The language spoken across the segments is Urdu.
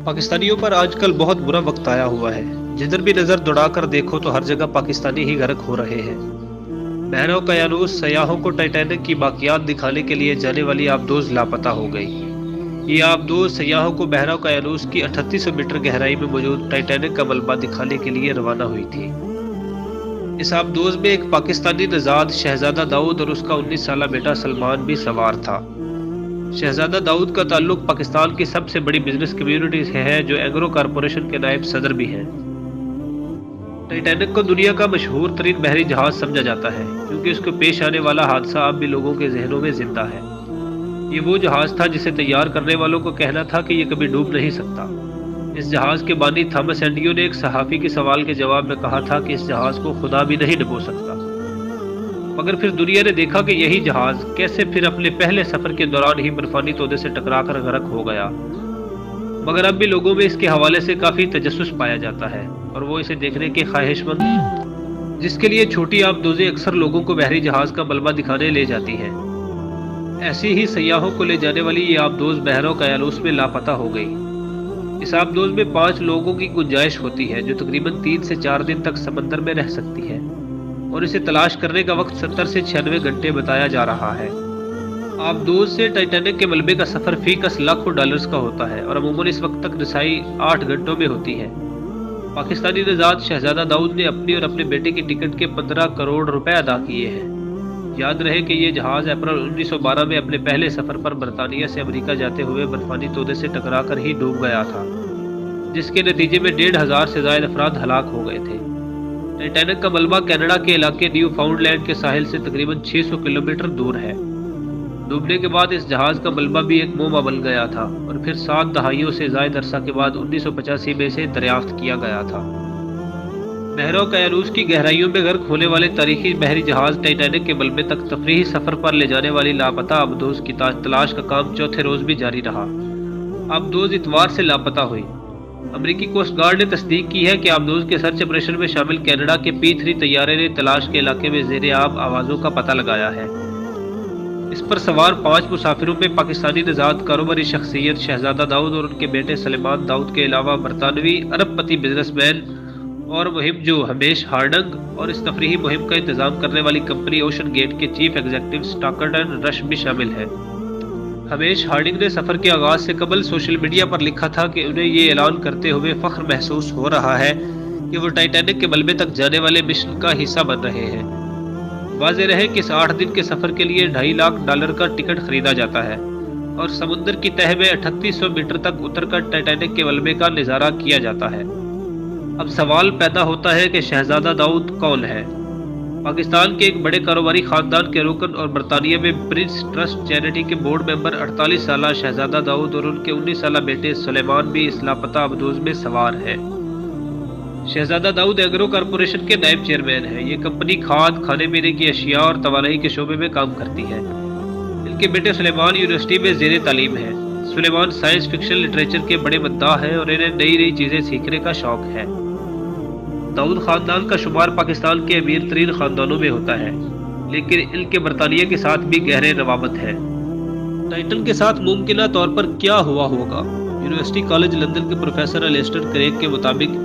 پاکستانیوں پر آج کل بہت برا وقت آیا ہوا ہے۔ جدھر بھی نظر دوڑا کر دیکھو تو ہر جگہ پاکستانی ہی غرق ہو رہے ہیں۔ بحیرہ اوقیانوس سیاحوں کو ٹائٹینک کی باقیات دکھانے کے لیے جانے والی آبدوز لاپتہ ہو گئی۔ یہ آبدوز سیاحوں کو بحیرہ اوقیانوس کی 3800 میٹر گہرائی میں موجود ٹائٹینک کا ملبہ دکھانے کے لیے روانہ ہوئی تھی۔ اس آبدوز میں ایک پاکستانی نژاد شہزادہ داؤد اور اس کا 19 سالہ بیٹا سلمان بھی سوار تھا۔ شہزادہ داؤد کا تعلق پاکستان کی سب سے بڑی بزنس کمیونٹی سے ہے، جو ایگرو کارپوریشن کے نائب صدر بھی ہیں۔ ٹائٹینک کو دنیا کا مشہور ترین بحری جہاز سمجھا جاتا ہے، کیونکہ اس کو پیش آنے والا حادثہ اب بھی لوگوں کے ذہنوں میں زندہ ہے۔ یہ وہ جہاز تھا جسے تیار کرنے والوں کو کہنا تھا کہ یہ کبھی ڈوب نہیں سکتا۔ اس جہاز کے بانی تھامس اینڈیو نے ایک صحافی کے سوال کے جواب میں کہا تھا کہ اس جہاز کو خدا بھی نہیں ڈبو سکتا۔ مگر پھر دنیا نے دیکھا کہ یہی جہاز کیسے پھر اپنے پہلے سفر کے دوران ہی برفانی تودے سے ٹکرا کر غرق ہو گیا۔ مگر اب بھی لوگوں میں اس کے حوالے سے کافی تجسس پایا جاتا ہے اور وہ اسے دیکھنے کے خواہش مند، جس کے لیے چھوٹی آبدوزیں اکثر لوگوں کو بحری جہاز کا ملبہ دکھانے لے جاتی ہیں۔ ایسی ہی سیاحوں کو لے جانے والی یہ آبدوز بحیرہ اوقیانوس میں لاپتہ ہو گئی۔ اس آبدوز میں 5 لوگوں کی گنجائش ہوتی ہے، جو تقریباً 3 سے 4 دن تک سمندر میں رہ سکتی ہے، اور اسے تلاش کرنے کا وقت 70 سے 96 گھنٹے بتایا جا رہا ہے۔ آبدوز سے ٹائٹینک کے ملبے کا سفر فی کس لاکھوں ڈالرز کا ہوتا ہے اور عموماً اس وقت تک رسائی 8 گھنٹوں میں ہوتی ہے۔ پاکستانی نژاد شہزادہ داؤد نے اپنی اور اپنے بیٹے کی ٹکٹ کے 15 کروڑ روپے ادا کیے ہیں۔ یاد رہے کہ یہ جہاز اپریل 1912 میں اپنے پہلے سفر پر برطانیہ سے امریکہ جاتے ہوئے برفانی تودے سے ٹکرا کر ہی ڈوب گیا تھا، جس کے نتیجے میں 1500 سے زائد افراد ہلاک ہو گئے تھے۔ ٹائٹینک کا ملبہ کینیڈا کے علاقے نیو فاؤنڈ لینڈ کے ساحل سے تقریباً 600 کلومیٹر دور ہے۔ ڈوبنے کے بعد اس جہاز کا ملبہ بھی ایک موما بن گیا تھا اور پھر 7 دہائیوں سے زائد عرصہ کے بعد 1985 میں اسے دریافت کیا گیا تھا۔ بحیرہ اوقیانوس کی گہرائیوں میں غرق ہونے والے تاریخی بحری جہاز ٹائٹینک کے ملبے تک تفریحی سفر پر لے جانے والی لاپتہ آبدوز کی تلاش کا کام چوتھے روز بھی جاری رہا۔ آبدوز اتوار سے لاپتہ ہوئی۔ امریکی کوسٹ گارڈ نے تصدیق کی ہے کہ آبدوز کے سرچ آپریشن میں شامل کینیڈا کے P-3 طیارے نے تلاش کے علاقے میں زیر آب آوازوں کا پتہ لگایا ہے۔ اس پر سوار 5 مسافروں میں پاکستانی نژاد کاروباری شخصیت شہزادہ داؤد اور ان کے بیٹے سلمان داؤد کے علاوہ برطانوی ارب پتی بزنس مین اور مہم جو ہمیش ہارڈنگ اور اس تفریحی مہم کا انتظام کرنے والی کمپنی اوشن گیٹ کے چیف ایگزیکٹو سٹاکرٹن رش بھی شامل ہے۔ ہمیش ہارڈنگ نے سفر کے آغاز سے قبل سوشل میڈیا پر لکھا تھا کہ انہیں یہ اعلان کرتے ہوئے فخر محسوس ہو رہا ہے کہ وہ ٹائٹینک کے ملبے تک جانے والے مشن کا حصہ بن رہے ہیں۔ واضح رہے کہ اس 8 دن کے سفر کے لیے $2.5 لاکھ کا ٹکٹ خریدا جاتا ہے اور سمندر کی تہہ میں 3800 میٹر تک اتر کر ٹائٹینک کے ملبے کا نظارہ کیا جاتا ہے۔ اب سوال پیدا ہوتا ہے کہ شہزادہ داؤد کون ہے؟ پاکستان کے ایک بڑے کاروباری خاندان کے رکن اور برطانیہ میں پرنس ٹرسٹ چیریٹی کے بورڈ ممبر 48 سالہ شہزادہ داؤد اور ان کے 19 سالہ بیٹے سلیمان بھی اس لاپتہ آبدوز میں سوار ہیں۔ شہزادہ داؤد ایگرو کارپوریشن کے نائب چیئرمین ہیں۔ یہ کمپنی کھاد، کھانے پینے کی اشیاء اور توانائی کے شعبے میں کام کرتی ہے۔ ان کے بیٹے سلیمان یونیورسٹی میں زیر تعلیم ہے۔ سلیمان سائنس فکشن لٹریچر کے بڑے مداح ہیں اور انہیں نئی چیزیں سیکھنے کا شوق ہے۔ داؤد خاندان کا شمار پاکستان کے امیر ترین خاندانوں میں ہوتا ہے، لیکن ان کے برطانیہ کے ساتھ بھی گہرے روابط ہیں۔ ٹائٹن کے ساتھ ممکنہ طور پر کیا ہوا ہوگا؟ یونیورسٹی کالج لندن کے پروفیسر الیسٹر کریگ کے مطابق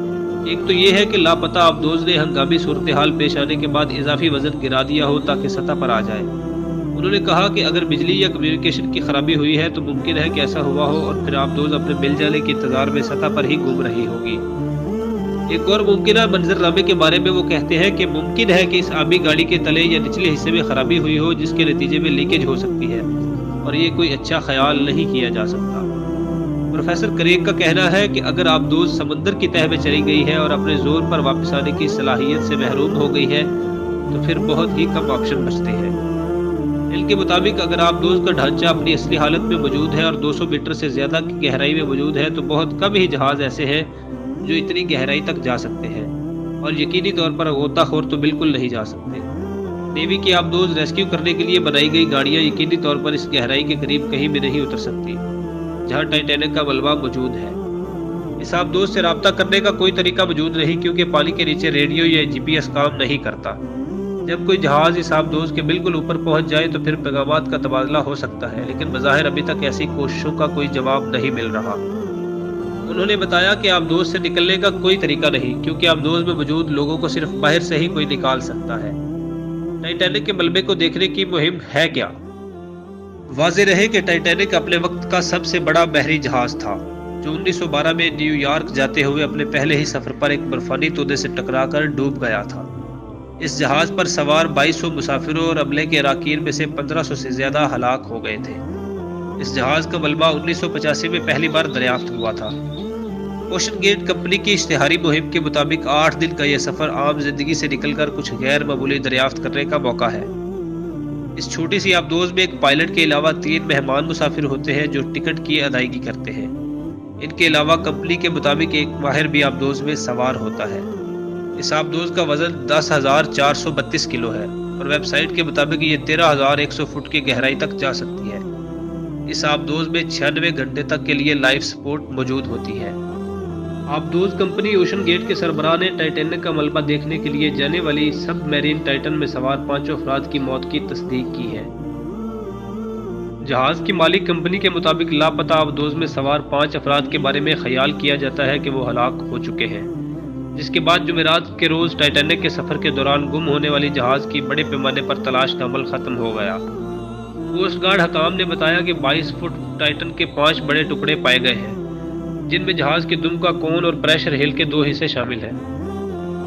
ایک تو یہ ہے کہ لاپتہ آبدوز نے ہنگامی صورتحال پیش آنے کے بعد اضافی وزن گرا دیا ہو تاکہ سطح پر آ جائے۔ انہوں نے کہا کہ اگر بجلی یا کمیونیکیشن کی خرابی ہوئی ہے تو ممکن ہے کہ ایسا ہوا ہو اور پھر آبدوز اپنے مل جانے کے انتظار میں سطح پر ہی گھوم رہی ہوگی۔ ایک اور ممکنہ منظرنامے کے بارے میں وہ کہتے ہیں کہ ممکن ہے کہ اس آبی گاڑی کے تلے یا نچلے حصے میں خرابی ہوئی ہو، جس کے نتیجے میں لیکیج ہو سکتی ہے، اور یہ کوئی اچھا خیال نہیں کیا جا سکتا۔ پروفیسر کریگ کا کہنا ہے کہ اگر آبدوز سمندر کی تہہ میں چلی گئی ہے اور اپنے زور پر واپس آنے کی صلاحیت سے محروم ہو گئی ہے تو پھر بہت ہی کم آپشن بچتے ہیں۔ ان کے مطابق اگر آبدوز کا ڈھانچہ اپنی اصلی حالت میں موجود ہے اور 200 میٹر سے زیادہ کی گہرائی میں موجود ہے تو بہت کم ہی جہاز ایسے ہیں جو اتنی گہرائی تک جا سکتے ہیں، اور یقینی طور پر غوطہ خور تو بالکل نہیں جا سکتے۔ نیوی کی آبدوز ریسکیو کرنے کے لیے بنائی گئی گاڑیاں یقینی طور پر اس گہرائی کے قریب کہیں بھی نہیں اتر سکتی جہاں ٹائٹینک کا ملبہ موجود ہے۔ اس آبدوز سے رابطہ کرنے کا کوئی طریقہ موجود نہیں، کیونکہ پانی کے نیچے ریڈیو یا GPS کام نہیں کرتا۔ جب کوئی جہاز اس آبدوز کے بالکل اوپر پہنچ جائے تو پھر پیغامات کا تبادلہ ہو سکتا ہے، لیکن بظاہر ابھی تک ایسی کوششوں کا کوئی جواب نہیں مل رہا۔ ان انہوں نے بتایا کہ آبدوز سے نکلنے کا کوئی طریقہ نہیں، کیونکہ آبدوز میں موجود لوگوں کو صرف باہر سے ہی کوئی نکال سکتا ہے۔ ٹائٹینک کے ملبے کو دیکھنے کی مہم ہے کیا؟ واضح رہے کہ ٹائٹینک اپنے وقت کا سب سے بڑا بحری جہاز تھا، جو 1912 میں نیو یارک جاتے ہوئے اپنے پہلے ہی سفر پر ایک برفانی تودے سے ٹکرا کر ڈوب گیا تھا۔ اس جہاز پر سوار 2200 مسافروں اور عملے کے اراکین میں سے 1500 سے زیادہ ہلاک ہو گئے تھے۔ اس جہاز کا ملبہ 1985 میں پہلی بار دریافت ہوا تھا۔ اوشن گیٹ کمپنی کی اشتہاری مہم کے مطابق 8 دن کا یہ سفر عام زندگی سے نکل کر کچھ غیر معمولی دریافت کرنے کا موقع ہے۔ اس چھوٹی سی آبدوز میں ایک پائلٹ کے علاوہ 3 مہمان مسافر ہوتے ہیں جو ٹکٹ کی ادائیگی کرتے ہیں۔ ان کے علاوہ کمپنی کے مطابق ایک ماہر بھی آبدوز میں سوار ہوتا ہے۔ اس آبدوز کا وزن 10,432 کلو ہے اور ویب سائٹ کے مطابق یہ 13,100 فٹ کی گہرائی تک جا سکتی ہے۔ اس آبدوز میں 96 گھنٹے تک کے لیے لائف سپورٹ موجود ہوتی ہے۔ آبدوز کمپنی اوشن گیٹ کے سربراہ نے ٹائٹینک کا ملبہ دیکھنے کے لیے جانے والی سب میرین ٹائٹن میں سوار 5 افراد کی موت کی تصدیق کی ہے۔ جہاز کی مالک کمپنی کے مطابق لاپتہ آبدوز میں سوار 5 افراد کے بارے میں خیال کیا جاتا ہے کہ وہ ہلاک ہو چکے ہیں، جس کے بعد جمعرات کے روز ٹائٹینک کے سفر کے دوران گم ہونے والی جہاز کی بڑے پیمانے پر تلاش کا عمل ختم ہو گیا۔ کوسٹ گارڈ حکام نے بتایا کہ 22 فٹ ٹائٹن کے 5 بڑے ٹکڑے پائے گئے ہیں، جن میں جہاز کے دم کا کون اور پریشر ہیل کے 2 حصے شامل ہیں۔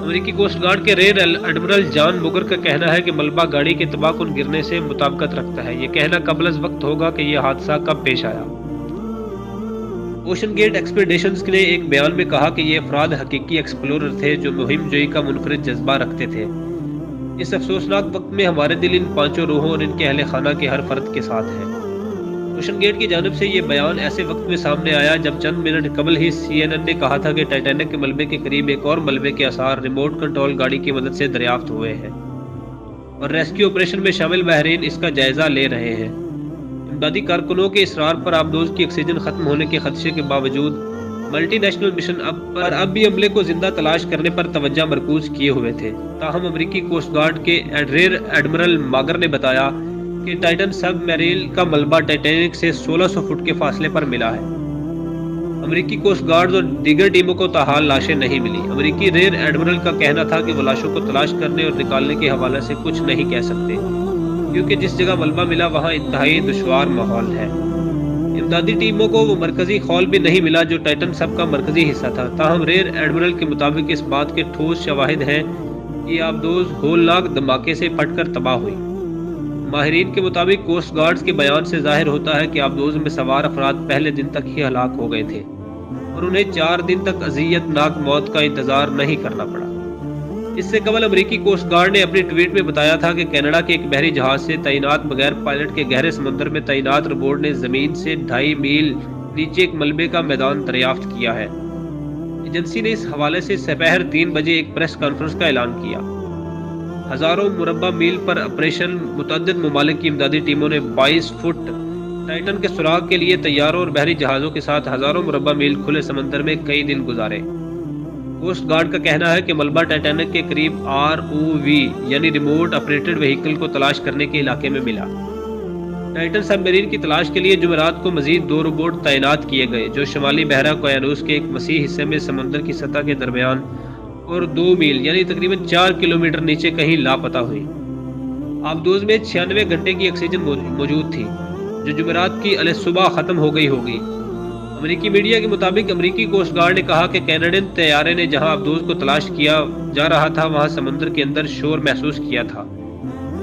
امریکی کوسٹ گارڈ کے ریئر ایڈمرل جان بوگر کا کہنا ہے کہ ملبہ گاڑی کے تباہ کن گرنے سے مطابقت رکھتا ہے۔ یہ کہنا قبل از وقت ہوگا کہ یہ حادثہ کب پیش آیا۔ اوشن گیٹ ایکسپیڈیشنز نے ایک بیان میں کہا کہ یہ افراد حقیقی ایکسپلورر تھے جو مہم جوئی کا منفرد جذبہ رکھتے تھے۔ اس افسوسناک وقت میں ہمارے دل ان 5 روحوں اور ان کے اہل خانہ کے ہر فرد کے ساتھ ہیں۔ اوشن گیٹ کی جانب سے یہ بیان ایسے وقت میں سامنے آیا جب چند منٹ قبل ہی CNN نے کہا تھا کہ ٹائٹینک کے ملبے کے قریب ایک اور ملبے کے آثار ریموٹ کنٹرول گاڑی کی مدد سے دریافت ہوئے ہیں اور ریسکیو آپریشن میں شامل ماہرین اس کا جائزہ لے رہے ہیں۔ امدادی کارکنوں کے اصرار پر آبدوز کی آکسیجن ختم ہونے کے خدشے کے باوجود ملٹی نیشنل مشن اب بھی عملے کو زندہ تلاش کرنے پر توجہ مرکوز کیے ہوئے تھے۔ تاہم امریکی کوسٹ گارڈ کے ریئر ایڈمرل ماگر نے بتایا کہ ٹائٹن سب میرین کا ملبہ ٹائٹینک سے 1600 فٹ کے فاصلے پر ملا ہے۔ امریکی کوسٹ گارڈ اور دیگر ٹیموں کو تاحال لاشیں نہیں ملی۔ امریکی ریئر ایڈمرل کا کہنا تھا کہ وہ لاشوں کو تلاش کرنے اور نکالنے کے حوالے سے کچھ نہیں کہہ سکتے، کیونکہ جس جگہ ملبہ ملا وہاں انتہائی دشوار ماحول ہے۔ امدادی ٹیموں کو وہ مرکزی خول بھی نہیں ملا جو ٹائٹن سب کا مرکزی حصہ تھا۔ تاہم ریئر ایڈمرل کے مطابق اس بات کے ٹھوس شواہد ہیں کہ آبدوز ہولناک دھماکے سے پھٹ کر تباہ ہوئی۔ ماہرین کے مطابق کوسٹ گارڈز کے بیان سے ظاہر ہوتا ہے کہ آبدوز میں سوار افراد پہلے دن تک ہی ہلاک ہو گئے تھے اور انہیں 4 دن تک اذیت ناک موت کا انتظار نہیں کرنا پڑا۔ اس سے قبل امریکی کوسٹ گارڈ نے اپنی ٹویٹ میں بتایا تھا کہ کینیڈا کے ایک بحری جہاز سے تعینات بغیر پائلٹ کے گہرے سمندر میں تعینات روبوٹ نے زمین سے 2.5 میل نیچے ایک ملبے کا میدان دریافت کیا ہے۔ ایجنسی نے اس حوالے سے سپہر 3 بجے ایک پریس کانفرنس کا اعلان کیا۔ ہزاروں مربع میل پر آپریشن متعدد ممالک کی امدادی ٹیموں نے 22 فٹ ٹائٹن کے سراغ کے لیے طیاروں اور بحری جہازوں کے ساتھ ہزاروں مربع میل کھلے سمندر میں کئی دن گزارے۔ کوسٹ گارڈ کا کہنا ہے کہ ملبہ ٹائٹینک کے قریب ROV یعنی ریموٹ آپریٹڈ وہیکل کو تلاش کرنے کے علاقے میں ملا۔ ٹائٹن سب میرین کی تلاش کے لیے جمعرات کو مزید 2 روبوٹ تعینات کیے گئے جو شمالی بحیرہ اوقیانوس کے ایک وسیع حصے میں سمندر کی سطح کے درمیان اور 2 میل یعنی تقریباً 4 کلومیٹر نیچے کہیں لاپتہ ہوئی۔ آبدوز میں 96 گھنٹے کی آکسیجن موجود تھی جو جمعرات کی علیہ صبح ختم ہو گئی ہوگی۔ امریکی میڈیا کے مطابق امریکی کوسٹ گارڈ نے کہا کہ کینیڈین طیارے نے جہاں آبدوز کو تلاش کیا جا رہا تھا وہاں سمندر کے اندر شور محسوس کیا تھا،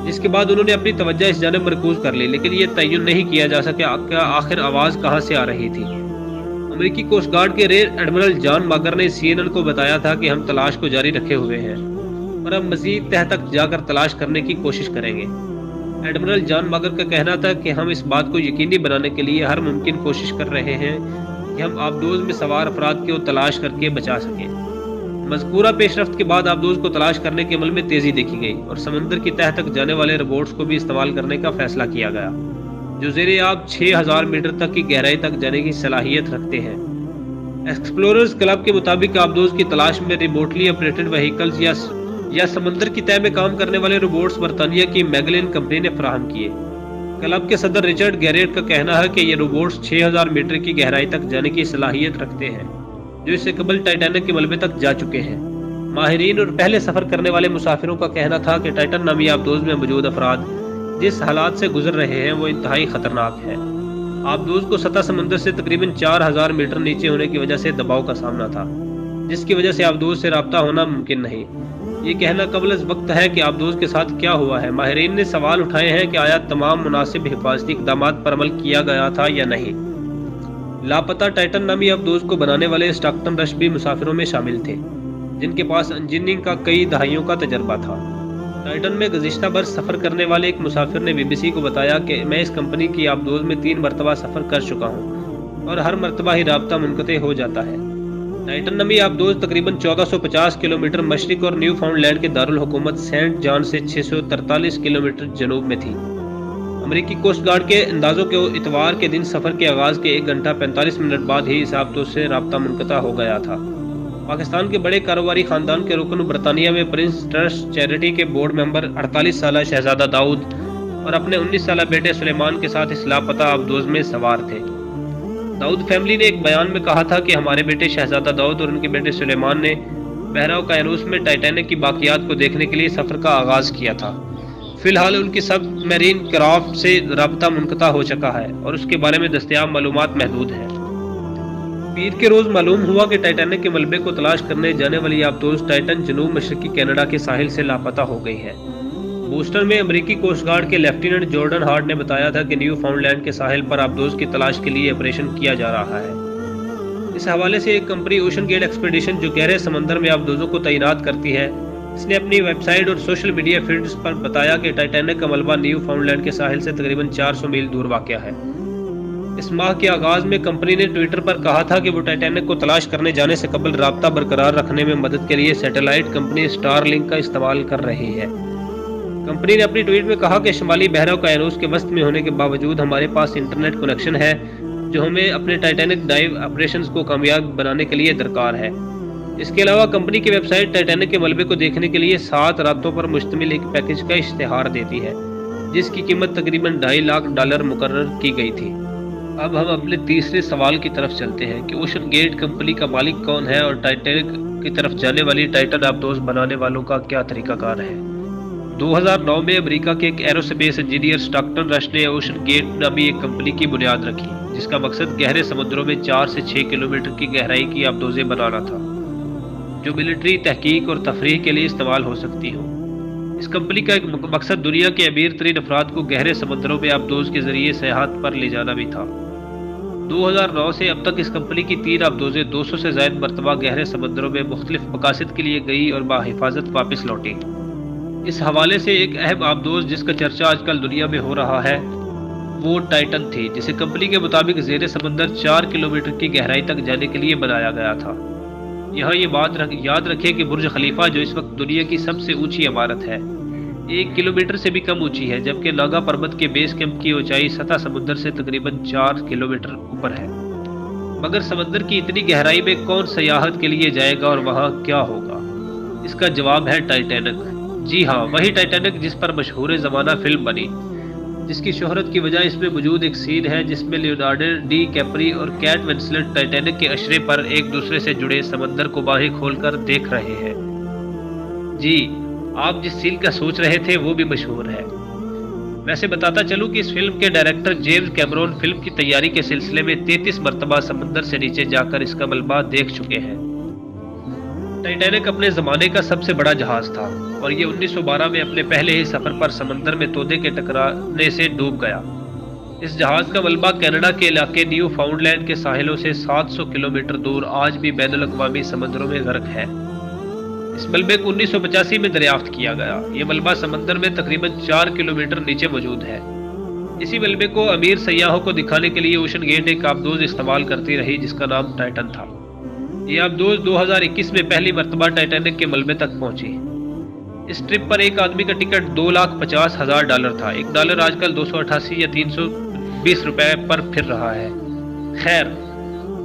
جس کے بعد انہوں نے اپنی توجہ اس جانب مرکوز کر لی، لیکن یہ تعین نہیں کیا جا سکا کہ آخر آواز کہاں سے آ رہی تھی۔ امریکی کوسٹ گارڈ کے ریئر ایڈمرل جان ماگر نے CNN کو بتایا تھا کہ ہم تلاش کو جاری رکھے ہوئے ہیں اور اب مزید تہ تک جا کر تلاش کرنے کی کوشش کریں گے۔ ایڈمرل جان ماگر کا کہنا تھا کہ ہم اس بات کو یقینی بنانے کے لیے ہر ممکن کوشش کر رہے ہیں کہ ہم آبدوز میں سوار افراد کو تلاش کر کے بچا سکیں۔ مذکورہ پیش رفت کے بعد آبدوز کو تلاش کرنے کے عمل میں تیزی دیکھی گئی اور سمندر کی تہ تک جانے والے روبوٹس کو بھی استعمال کرنے کا فیصلہ کیا گیا جو زیر آب 6000 میٹر تک کی گہرائی تک جانے کی صلاحیت رکھتے ہیں۔ ایکسپلوررز کلب کے مطابق آبدوز کی تلاش میں ریموٹلی آپریٹڈ وہیکلز یا سمندر کی تہ میں کام کرنے والے روبوٹس برطانیہ کی میگلین کمپنی نے فراہم کیے۔ کلب کے صدر رچرڈ گیریٹ کا کہنا ہے کہ یہ روبوٹس 6000 میٹر کی گہرائی تک جانے کی صلاحیت رکھتے ہیں جو اس سے قبل ٹائٹینک کے ملبے تک جا چکے ہیں۔ ماہرین اور پہلے سفر کرنے والے مسافروں کا کہنا تھا کہ ٹائٹن نامی آبدوز میں موجود افراد جس حالات سے گزر رہے ہیں وہ انتہائی خطرناک ہے۔ آبدوز کو سطح سمندر سے تقریباً 4000 میٹر نیچے ہونے کی وجہ سے دباؤ کا سامنا تھا، جس کی وجہ سے آبدوز سے رابطہ ہونا ممکن نہیں۔ یہ کہنا قبل از وقت ہے کہ آبدوز کے ساتھ کیا ہوا ہے۔ ماہرین نے سوال اٹھائے ہیں کہ آیا تمام مناسب حفاظتی اقدامات پر عمل کیا گیا تھا یا نہیں۔ لاپتہ ٹائٹن نامی آبدوز کو بنانے والے اسٹاکٹن رش بھی مسافروں میں شامل تھے، جن کے پاس انجینئرنگ کا کئی دہائیوں کا تجربہ تھا۔ ٹائٹن میں گزشتہ برس سفر کرنے والے ایک مسافر نے BBC کو بتایا کہ میں اس کمپنی کی آبدوز میں 3 مرتبہ سفر کر چکا ہوں اور ہر مرتبہ ہی رابطہ منقطع ہو جاتا ہے۔ ٹائٹن نامی آبدوز تقریباً 1450 کلومیٹر مشرق اور نیو فاؤنڈ لینڈ کے دارالحکومت سینٹ جان سے 643 کلومیٹر جنوب میں تھی۔ امریکی کوسٹ گارڈ کے اندازوں کے اتوار کے دن سفر کے آغاز کے 1 گھنٹہ 45 منٹ بعد ہی اس آبدوز سے رابطہ منقطع ہو گیا تھا۔ پاکستان کے بڑے کاروباری خاندان کے رکن برطانیہ میں پرنس ٹرسٹ چیریٹی کے بورڈ ممبر 48 سالہ شہزادہ داؤد اور اپنے 19 سالہ بیٹے سلیمان کے ساتھ اس لاپتہ آبدوز میں سوار تھے۔ داؤد فیملی نے ایک بیان میں کہا تھا کہ ہمارے بیٹے شہزادہ داؤد اور ان کے بیٹے سلیمان نے بحیرہ اوقیانوس میں ٹائٹینک کی باقیات کو دیکھنے کے لیے سفر کا آغاز کیا تھا۔ فی الحال ان کی سب میرین کرافٹ سے رابطہ منقطع ہو چکا ہے اور اس کے بارے میں دستیاب معلومات محدود ہیں۔ پیر کے روز معلوم ہوا کہ ٹائٹینک کے ملبے کو تلاش کرنے جانے والی آبدوز ٹائٹن جنوب مشرقی کینیڈا کے ساحل سے لاپتہ ہو گئی ہے۔ بوسٹن میں امریکی کوسٹ گارڈ کے لیفٹیننٹ جارڈن ہارٹ نے بتایا تھا کہ نیو فاؤنڈ لینڈ کے ساحل پر آبدوز کی تلاش کے لیے آپریشن کیا جا رہا ہے۔ اس حوالے سے ایک کمپنی اوشن گیٹ ایکسپیڈیشن جو گہرے سمندر میں آبدوزوں کو تعینات کرتی ہے، اس نے اپنی ویب سائٹ اور سوشل میڈیا فیڈز پر بتایا کہ ٹائٹینک کا ملبہ نیو فاؤنڈ لینڈ کے ساحل سے تقریباً 400 میل دور واقع ہے۔ اس ماہ کے آغاز میں کمپنی نے ٹویٹر پر کہا تھا کہ وہ ٹائٹینک کو تلاش کرنے جانے سے قبل رابطہ برقرار رکھنے میں مدد کے لیے سیٹلائٹ کمپنی سٹار لنک کا استعمال کر رہی ہے۔ کمپنی نے اپنی ٹویٹ میں کہا کہ شمالی بحیرہ اوقیانوس کے وسط میں ہونے کے باوجود ہمارے پاس انٹرنیٹ کنیکشن ہے جو ہمیں اپنے ٹائٹینک ڈائیو آپریشنز کو کامیاب بنانے کے لیے درکار ہے۔ اس کے علاوہ کمپنی کی ویب سائٹ ٹائٹینک کے ملبے کو دیکھنے کے لیے 7 راتوں پر مشتمل ایک پیکج کا اشتہار دیتی ہے، جس کی قیمت تقریباً $2.5 لاکھ مقرر کی گئی تھی۔ اب ہم اپنے تیسرے سوال کی طرف چلتے ہیں کہ اوشن گیٹ کمپنی کا مالک کون ہے اور ٹائٹینک کی طرف جانے والی ٹائٹن آبدوز بنانے والوں کا کیا طریقہ کار ہے۔ 2009 میں امریکہ کے ایک ایرو اسپیس انجینئر اسٹاکٹن رش نے اوشن گیٹ نامی ایک کمپنی کی بنیاد رکھی، جس کا مقصد گہرے سمندروں میں 4 سے 6 کلومیٹر کی گہرائی کی آبدوزیں بنانا تھا، جو ملٹری تحقیق اور تفریح کے لیے استعمال ہو سکتی ہوں۔ اس کمپنی کا ایک مقصد دنیا کے امیر ترین افراد کو گہرے سمندروں میں آبدوز کے ذریعے سیاحت پر لے جانا بھی تھا۔ 2009 سے اب تک اس کمپنی کی 3 آبدوزیں 200 سے زائد مرتبہ گہرے سمندروں میں مختلف مقاصد کے لیے گئی اور بحفاظت واپس لوٹی۔ اس حوالے سے ایک اہم آبدوز جس کا چرچا آج کل دنیا میں ہو رہا ہے وہ ٹائٹن تھی، جسے کمپنی کے مطابق زیر سمندر 4 کلومیٹر کی گہرائی تک جانے کے لیے بنایا گیا تھا۔ یہاں یہ بات یاد رکھیں کہ برج خلیفہ جو اس وقت دنیا کی سب سے اونچی عمارت ہے 1 کلومیٹر سے بھی کم اونچی ہے، جبکہ ناگا پربت کے بیس کیمپ کی اونچائی سطح سمندر سے تقریباً 4 کلومیٹر اوپر ہے۔ مگر سمندر کی اتنی گہرائی میں کون سیاحت کے لیے جائے گا اور وہاں کیا ہوگا؟ اس کا جواب ہے ٹائٹینک۔ جی ہاں، وہی ٹائٹینک جس پر مشہور زمانہ فلم بنی، جس کی شہرت کی وجہ اس میں موجود ایک سین ہے جس میں لیونارڈو ڈی کیپری اور کیٹ ونسلٹ ٹائٹینک کے اشرے پر ایک دوسرے سے جڑے سمندر کو باہیں کھول کر دیکھ رہے ہیں۔ جی، آپ جس سین کا سوچ رہے تھے وہ بھی مشہور ہے۔ ویسے بتاتا چلوں کہ اس فلم کے ڈائریکٹر جیمز کیمرون فلم کی تیاری کے سلسلے میں 33 مرتبہ سمندر سے نیچے جا کر اس کا ملبہ دیکھ چکے ہیں۔ ٹائٹینک اپنے زمانے کا سب سے بڑا جہاز تھا اور یہ 1912 میں اپنے پہلے ہی سفر پر سمندر میں تودے کے ٹکرانے سے ڈوب گیا۔ اس جہاز کا ملبہ کینیڈا کے علاقے نیو فاؤنڈ لینڈ کے ساحلوں سے 700 کلومیٹر دور آج بھی بین الاقوامی سمندروں میں غرق ہے۔ اس ملبے کو 1985 میں دریافت کیا گیا۔ یہ ملبہ سمندر میں تقریباً 4 کلومیٹر نیچے موجود ہے۔ اسی ملبے کو امیر سیاحوں کو دکھانے کے لیے اوشن گیٹ ایک آبدوز استعمال کرتی رہی جس کا نام ٹائٹن تھا۔ یہ آبدوز 2021 میں پہلی مرتبہ ٹائٹینک کے ملبے تک پہنچی۔ اس ٹرپ پر ایک آدمی کا ٹکٹ $2,50,000 تھا۔ $1 آج کل 288 یا 320 روپے پر پھر رہا ہے۔ خیر،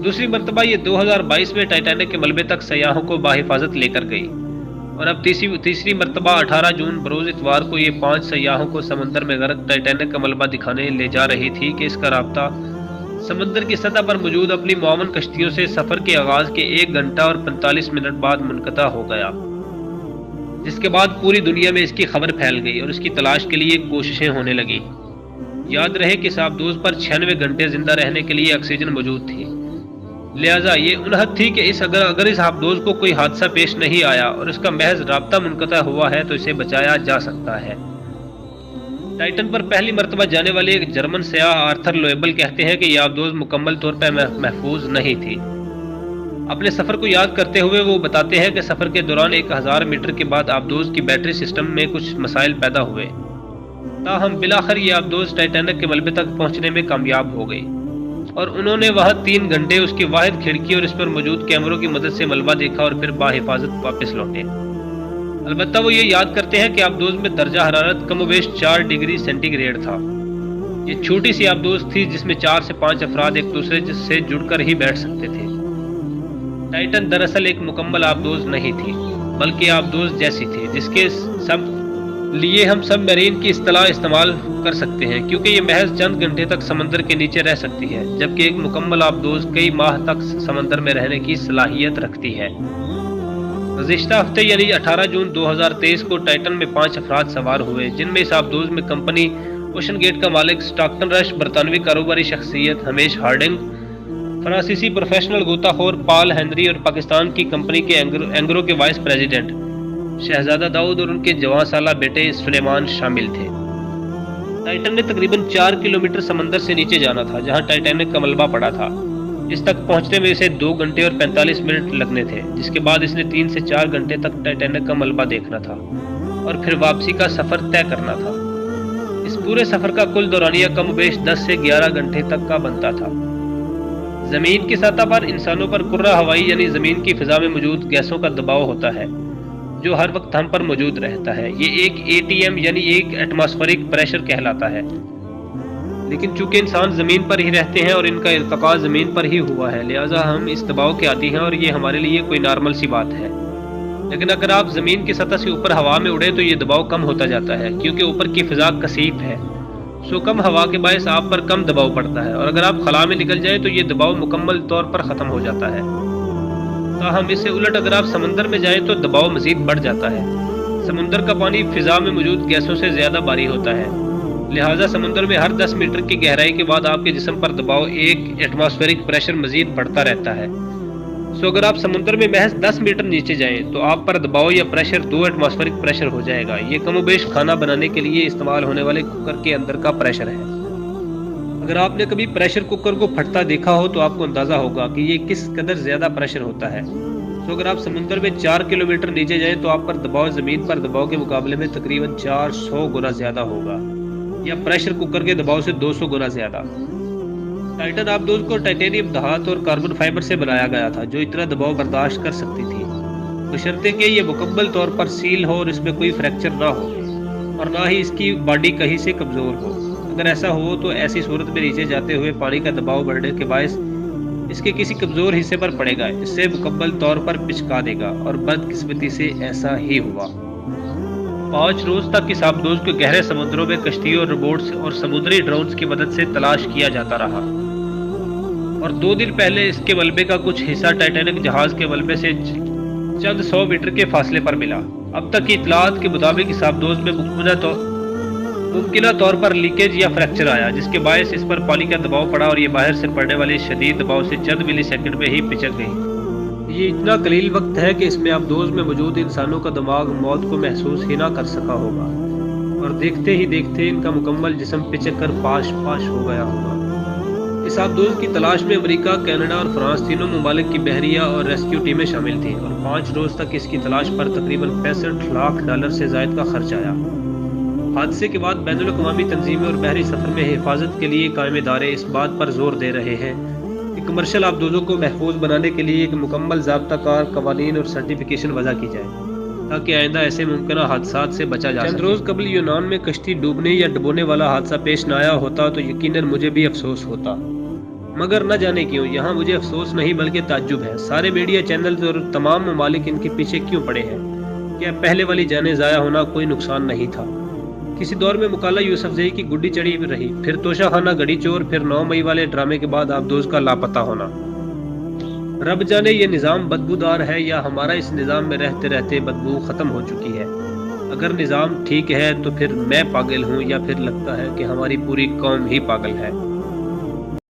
دوسری مرتبہ یہ 2022 میں ٹائٹینک کے ملبے تک سیاحوں کو بحفاظت لے کر گئی، اور اب تیسری مرتبہ 18 جون بروز اتوار کو یہ 5 سیاحوں کو سمندر میں غرق ٹائٹینک کا ملبہ دکھانے لے جا رہی تھی کہ اس کا رابطہ سمندر کی سطح پر موجود اپنی معاون کشتیوں سے سفر کے آغاز کے 1 گھنٹہ اور 45 منٹ بعد منقطع ہو گیا، جس کے بعد پوری دنیا میں اس کی خبر پھیل گئی اور اس کی تلاش کے لیے کوششیں ہونے لگیں۔ یاد رہے کہ اس آبدوز پر 96 گھنٹے زندہ رہنے کے لیے آکسیجن موجود تھی، لہٰذا یہ انہت تھی کہ اگر اس آبدوز کو کوئی حادثہ پیش نہیں آیا اور اس کا محض رابطہ منقطع ہوا ہے تو اسے بچایا جا سکتا ہے۔ ٹائٹن پر پہلی مرتبہ جانے والے ایک جرمن سیاح آرتھر لویبل کہتے ہیں کہ یہ آبدوز مکمل طور پر محفوظ نہیں تھی۔ اپنے سفر کو یاد کرتے ہوئے وہ بتاتے ہیں کہ سفر کے دوران 1000 میٹر کے بعد آبدوز کی بیٹری سسٹم میں کچھ مسائل پیدا ہوئے، تاہم بالآخر یہ آبدوز ٹائٹینک کے ملبے تک پہنچنے میں کامیاب ہو گئی اور انہوں نے وہاں 3 گھنٹے اس کی واحد کھڑکی اور اس پر موجود کیمروں کی مدد سے ملبہ دیکھا اور پھر باحفاظت واپس لوٹے۔ البتہ وہ یہ یاد کرتے ہیں کہ آبدوز میں درجہ حرارت کم و بیش 4 ڈگری سینٹی گریڈ تھا۔ یہ چھوٹی سی آبدوز تھی جس میں 4 سے 5 افراد ایک دوسرے سے جڑ کر ہی بیٹھ سکتے تھے۔ ٹائٹن دراصل ایک مکمل آبدوز نہیں تھی، بلکہ آبدوز جیسی تھی جس کے لیے ہم سب میرین کی اصطلاح استعمال کر سکتے ہیں، کیونکہ یہ محض چند گھنٹے تک سمندر کے نیچے رہ سکتی ہے، جبکہ ایک مکمل آبدوز کئی ماہ تک سمندر میں رہنے کی صلاحیت رکھتی ہے۔ گزشتہ ہفتے یعنی 18 جون 2023 کو ٹائٹن میں 5 افراد سوار ہوئے، جن میں اس آبدوز میں کمپنی اوشن گیٹ کا مالک سٹاکٹن رش، برطانوی کاروباری شخصیت ہمیش ہارڈنگ، فرانسیسی پروفیشنل غوطہ خور پال ہنری اور پاکستان کی کمپنی کے اینگرو کے وائس پریزیڈنٹ شہزادہ داؤد اور ان کے جوان سالہ بیٹے سلیمان شامل تھے۔ ٹائٹن نے تقریباً 4 کلومیٹر سمندر سے نیچے جانا تھا جہاں ٹائٹینک کا ملبہ پڑا تھا۔ اس تک پہنچنے میں اسے 2 گھنٹے اور 45 منٹ لگنے تھے، جس کے بعد اس نے 3 سے 4 گھنٹے تک ٹائٹینک کا ملبہ دیکھنا تھا اور پھر واپسی کا سفر طے کرنا تھا۔ اس پورے سفر کا کل دورانیہ کم و بیش 10 سے 11 گھنٹے تک کا بنتا تھا۔ زمین کی سطح پر انسانوں پر کرہ ہوائی یعنی زمین کی فضا میں موجود گیسوں کا دباؤ ہوتا ہے جو ہر وقت ہم پر موجود رہتا ہے۔ یہ ایک ATM یعنی ایک ایٹماسفیرک پریشر کہلاتا ہے، لیکن چونکہ انسان زمین پر ہی رہتے ہیں اور ان کا ارتقاء زمین پر ہی ہوا ہے، لہٰذا ہم اس دباؤ کے عادی ہیں اور یہ ہمارے لیے کوئی نارمل سی بات ہے۔ لیکن اگر آپ زمین کی سطح سے اوپر ہوا میں اڑے تو یہ دباؤ کم ہوتا جاتا ہے، کیونکہ اوپر کی فضا کثیف ہے، کم ہوا کے باعث آپ پر کم دباؤ پڑتا ہے، اور اگر آپ خلا میں نکل جائیں تو یہ دباؤ مکمل طور پر ختم ہو جاتا ہے۔ تاہم اس سے الٹ اگر آپ سمندر میں جائیں تو دباؤ مزید بڑھ جاتا ہے۔ سمندر کا پانی فضا میں موجود گیسوں سے زیادہ بھاری ہوتا ہے، لہٰذا سمندر میں ہر 10 میٹر کی گہرائی کے بعد آپ کے جسم پر دباؤ ایک ایٹماسفیرک پریشر مزید بڑھتا رہتا ہے۔ اگر آپ سمندر میں محض 10 میٹر نیچے جائیں تو آپ پر دباؤ یا پریشر 2 ایٹماسفیرک پریشر ہو جائے گا۔ یہ کم و بیش کھانا بنانے کے لیے استعمال ہونے والے کوکر کے اندر کا پریشر ہے۔ اگر آپ نے کبھی پریشر کوکر کو پھٹتا دیکھا ہو تو آپ کو اندازہ ہوگا کہ یہ کس قدر زیادہ پریشر ہوتا ہے۔ اگر آپ سمندر میں 4 کلومیٹر نیچے جائیں تو آپ پر دباؤ زمین پر دباؤ کے مقابلے میں تقریباً 400 گنا زیادہ ہوگا، یا پریشر کوکر کے دباؤ سے 200 گنا زیادہ۔ ٹائٹن آبدوز کو ٹائٹینیم دھات اور کاربن فائبر سے بنایا گیا تھا جو اتنا دباؤ برداشت کر سکتی تھی، بشرطے کہ یہ مکمل طور پر سیل ہو اور اس میں کوئی فریکچر نہ ہو اور نہ ہی اس کی باڈی کہیں سے کمزور ہو۔ اگر ایسا ہو تو ایسی صورت میں نیچے جاتے ہوئے پانی کا دباؤ بڑھنے کے باعث اس کے کسی کمزور حصے پر پڑے گا، اس سے مکمل طور پر پچکا دے گا، اور بدقسمتی سے ایسا ہی ہوا۔ 5 روز تک اس آبدوز کو گہرے سمندروں میں کشتیوں، روبوٹس اور سمندری ڈرونز کی مدد سے تلاش کیا جاتا رہا، اور 2 دن پہلے اس کے ملبے کا کچھ حصہ ٹائٹینک جہاز کے ملبے سے چند 100 میٹر کے فاصلے پر ملا۔ اب تک کی اطلاعات کے مطابق اس آبدوز میں ممکنہ طور پر لیکیج یا فریکچر آیا، جس کے باعث اس پر پانی کا دباؤ پڑا اور یہ باہر سے پڑنے والے شدید دباؤ سے چند ملی سیکنڈ میں ہی پچک گئی۔ یہ اتنا قلیل وقت ہے کہ اس میں آبدوز میں موجود انسانوں کا دماغ موت کو محسوس ہی نہ کر سکا ہوگا، اور دیکھتے ہی دیکھتے ان کا مکمل جسم پچک کر پاش پاش ہو گیا ہوگا۔ اس آبدوز کی تلاش میں امریکہ، کینیڈا اور فرانس تینوں ممالک کی بحریہ اور ریسکیو ٹیمیں شامل تھیں، اور 5 روز تک اس کی تلاش پر تقریباً $65 لاکھ سے زائد کا خرچ آیا۔ حادثے کے بعد بین الاقوامی تنظیمیں اور بحری سفر میں حفاظت کے لیے قائم ادارے اس بات پر زور دے رہے ہیں کہ کمرشل آبدوزوں کو محفوظ بنانے کے لیے ایک مکمل ضابطہ کار قوانین اور سرٹیفکیشن وضع کی جائے تاکہ آئندہ ایسے ممکنہ حادثات سے بچا جا سکے۔ چند روز قبل یونان میں کشتی ڈوبنے یا ڈبونے والا حادثہ پیش نہ آیا ہوتا تو یقیناً مجھے بھی افسوس ہوتا، مگر نہ جانے کیوں یہاں مجھے افسوس نہیں بلکہ تعجب ہے۔ سارے میڈیا چینلز اور تمام ممالک ان کے پیچھے کیوں پڑے ہیں؟ کیا پہلے والی جانیں ضائع ہونا کوئی نقصان نہیں تھا؟ کسی دور میں مکالہ یوسفزئی کی گڈی چڑھی رہی، پھر توشہ خانہ گڑی چور، پھر 9 مئی والے ڈرامے کے بعد آبدوز کا لاپتہ ہونا۔ رب جانے یہ نظام بدبودار ہے یا ہمارا اس نظام میں رہتے رہتے بدبو ختم ہو چکی ہے۔ اگر نظام ٹھیک ہے تو پھر میں پاگل ہوں یا پھر لگتا ہے کہ ہماری پوری قوم ہی پاگل ہے۔